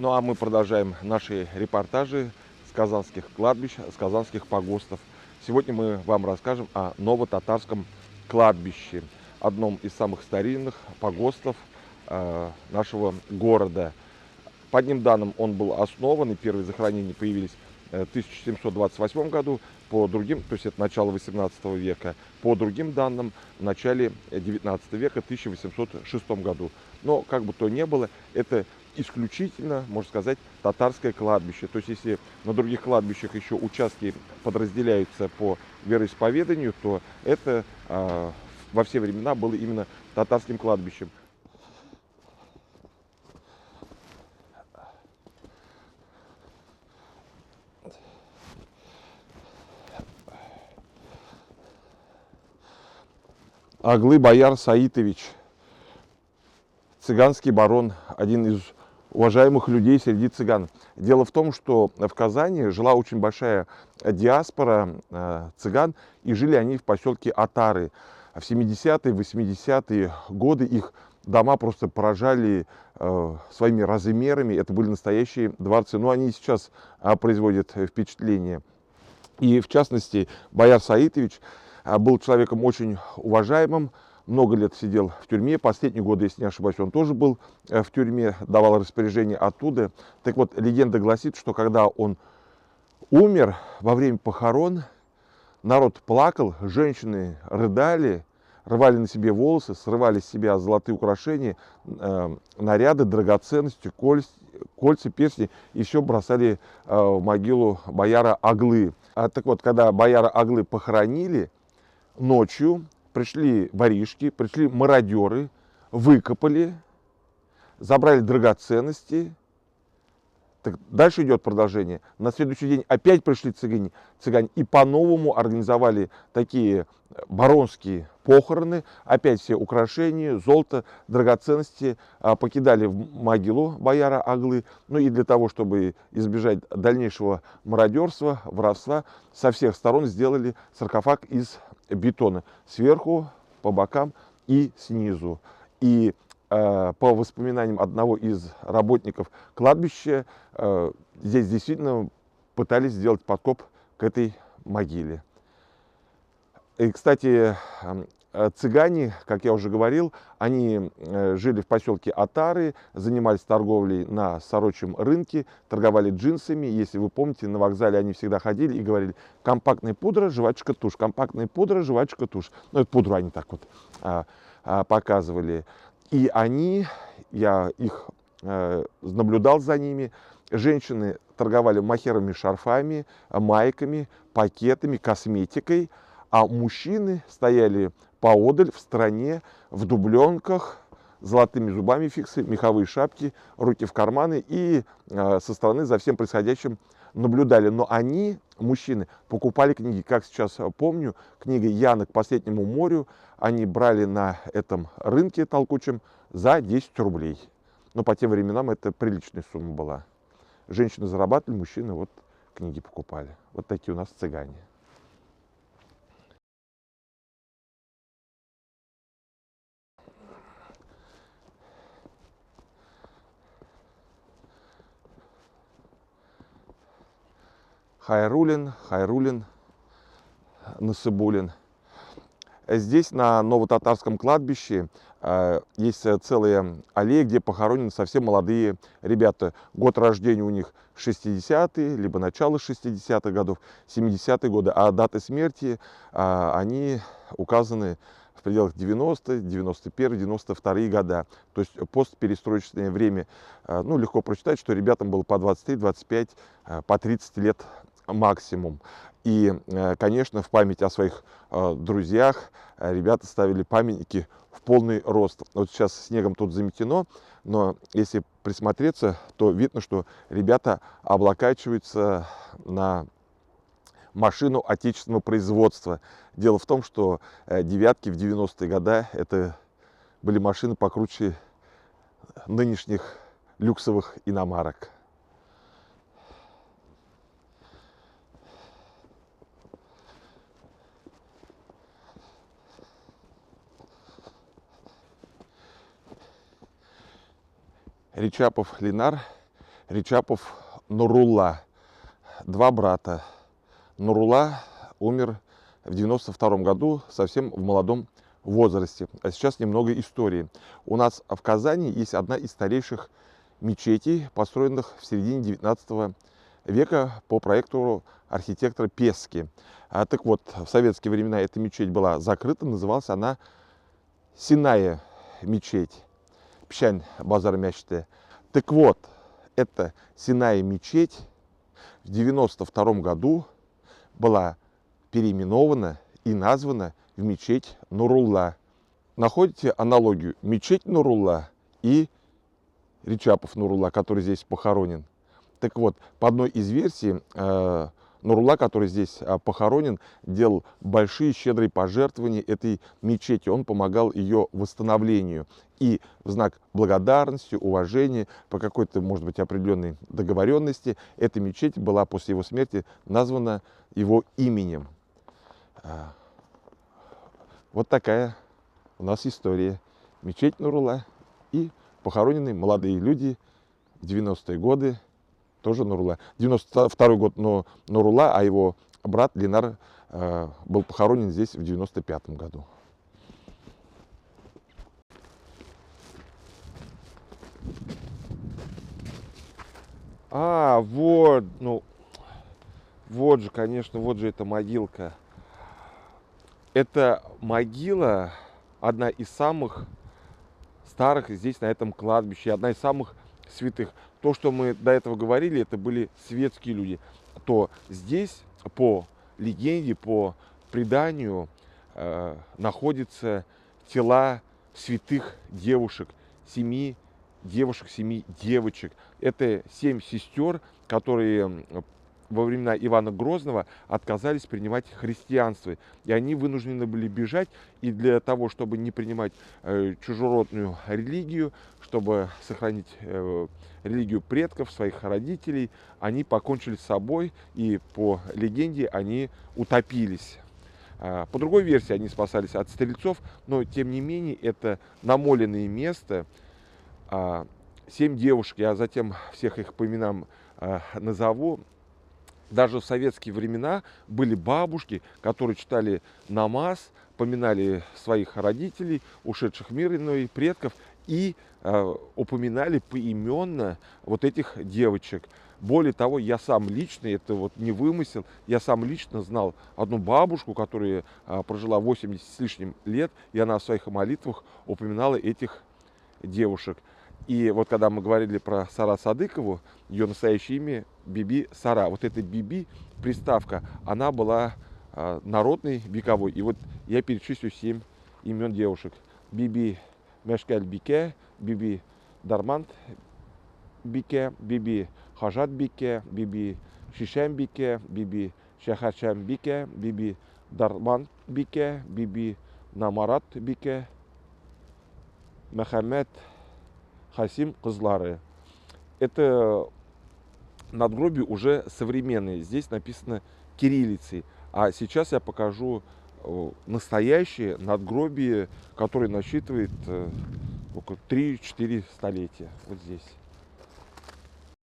Ну а мы продолжаем наши репортажи с казанских кладбищ, с казанских погостов. Сегодня мы вам расскажем о Новотатарском кладбище, одном из самых старинных погостов нашего города. По одним данным он был основан, и первые захоронения появились в 1728 году, по другим, то есть это начало 18 века, по другим данным в начале 19 века, 1806 году. Но как бы то ни было, это исключительно, можно сказать, татарское кладбище. То есть если на других кладбищах еще участки подразделяются по вероисповеданию, то это во все времена было именно татарским кладбищем. Аглы Бояр Саитович, цыганский барон, один из уважаемых людей среди цыган. Дело в том, что в Казани жила очень большая диаспора цыган, и жили они в поселке Атары. В 70-е, 80-е годы их дома просто поражали своими размерами. Это были настоящие дворцы. Но они и сейчас производят впечатление. И в частности, Бояр Саитович был человеком очень уважаемым, много лет сидел в тюрьме. Последние годы, если не ошибаюсь, он тоже был в тюрьме, давал распоряжение оттуда. Так вот, легенда гласит, что когда он умер, во время похорон народ плакал, женщины рыдали, рвали на себе волосы, срывали с себя золотые украшения, наряды, драгоценности, кольца, перстни, и все бросали в могилу бояра Аглы. Так вот, когда бояра Аглы похоронили, ночью пришли воришки, пришли мародеры, выкопали, забрали драгоценности. Так дальше идет продолжение. На следующий день опять пришли цыгане и по-новому организовали такие баронские похороны. Опять все украшения, золото, драгоценности покидали в могилу бояра Аглы. Ну и для того, чтобы избежать дальнейшего мародерства, воровства, со всех сторон сделали саркофаг из бетона. Сверху, по бокам и снизу. И по воспоминаниям одного из работников кладбища, здесь действительно пытались сделать подкоп к этой могиле. И, кстати, цыгане, как я уже говорил, они жили в поселке Атары, занимались торговлей на Сорочьем рынке, торговали джинсами. Если вы помните, на вокзале они всегда ходили и говорили: компактная пудра, жвачка, тушь, компактная пудра, жвачка, тушь. Ну, это пудру они так вот показывали. И они, я их наблюдал за ними, женщины торговали махеровыми шарфами, майками, пакетами, косметикой, а мужчины стояли поодаль, в стороне, в дубленках, золотыми зубами фиксы, меховые шапки, руки в карманы, и со стороны за всем происходящим наблюдали. Но они, мужчины, покупали книги. Как сейчас помню, книга Яна «К последнему морю» они брали на этом рынке толкучем за 10 рублей. Но по тем временам это приличная сумма была. Женщины зарабатывали, мужчины вот книги покупали. Вот такие у нас цыгане. Хайрулин, Хайрулин, Насыбулин. Здесь, на Новотатарском кладбище, есть целые аллеи, где похоронены совсем молодые ребята. Год рождения у них 60-е, либо начало 60-х годов, 70-е годы, а даты смерти они указаны в пределах 90-е, 91-е, 92-е года. То есть постперестроечное время. Ну, легко прочитать, что ребятам было по 23, 25, по 30 лет максимум. И, конечно, в память о своих друзьях ребята ставили памятники в полный рост. Вот сейчас снегом тут заметено, но если присмотреться, то видно, что ребята облокачиваются на машину отечественного производства. Дело в том, что девятки в 90-е годы это были машины покруче нынешних люксовых иномарок. Речапов Ленар, Ричапов Нурулла. Два брата. Нурулла умер в 92 году, совсем в молодом возрасте. А сейчас немного истории. У нас в Казани есть одна из старейших мечетей, построенных в середине 19 века по проекту архитектора Пески. Так вот, в советские времена эта мечеть была закрыта, называлась она Синая мечеть. Пщань базар мечты. Так вот, эта Синая мечеть в 92 году была переименована и названа в мечеть Нурулла. Находите аналогию? Мечеть Нурулла и Ричапов Нурулла, который здесь похоронен. Так вот, по одной из версий, Нурулла, который здесь похоронен, делал большие щедрые пожертвования этой мечети. Он помогал ее восстановлению. И в знак благодарности, уважения, по какой-то, может быть, определенной договоренности, эта мечеть была после его смерти названа его именем. Вот такая у нас история. Мечеть Нурулла и похоронены молодые люди в 90-е годы. Тоже Нурулла. 92-й год Нурулла, а его брат Ленар был похоронен здесь в 95-м году. Вот, вот же, конечно, вот же эта могилка. Это могила, одна из самых старых здесь, на этом кладбище, одна из самых святых. То, что мы до этого говорили, это были светские люди. То здесь, по легенде, по преданию, находятся тела святых девушек, 7 девушек, 7 девочек. Это 7 сестер, которые во времена Ивана Грозного отказались принимать христианство. И они вынуждены были бежать. И для того, чтобы не принимать чужеродную религию, чтобы сохранить религию предков, своих родителей, они покончили с собой. И по легенде они утопились. По другой версии они спасались от стрельцов. Но тем не менее это намоленное место. 7 девушек, я затем всех их по именам назову. Даже в советские времена были бабушки, которые читали намаз, поминали своих родителей, ушедших в мир иной, предков, и упоминали поименно вот этих девочек. Более того, я сам лично, это вот не вымысел, я сам лично знал одну бабушку, которая прожила 80 с лишним лет, и она в своих молитвах упоминала этих девушек. И вот когда мы говорили про Сара Садыкову, ее настоящее имя Биби Сара. Вот эта Биби, приставка, она была народной, вековой. И вот я перечислю 7 имен девушек. Биби Мешкаль Бике, Биби Дармант Бике, Биби Хажат Бике, Биби Шишем Бике, Биби Шахачам Бике, Биби Дармант Бике, Биби Намарат Бике, Мехамед Хасим Кызлары. Это надгробие уже современные. Здесь написано кириллицей. А сейчас я покажу настоящее надгробие, которое насчитывает около 3-4 столетия. Вот здесь.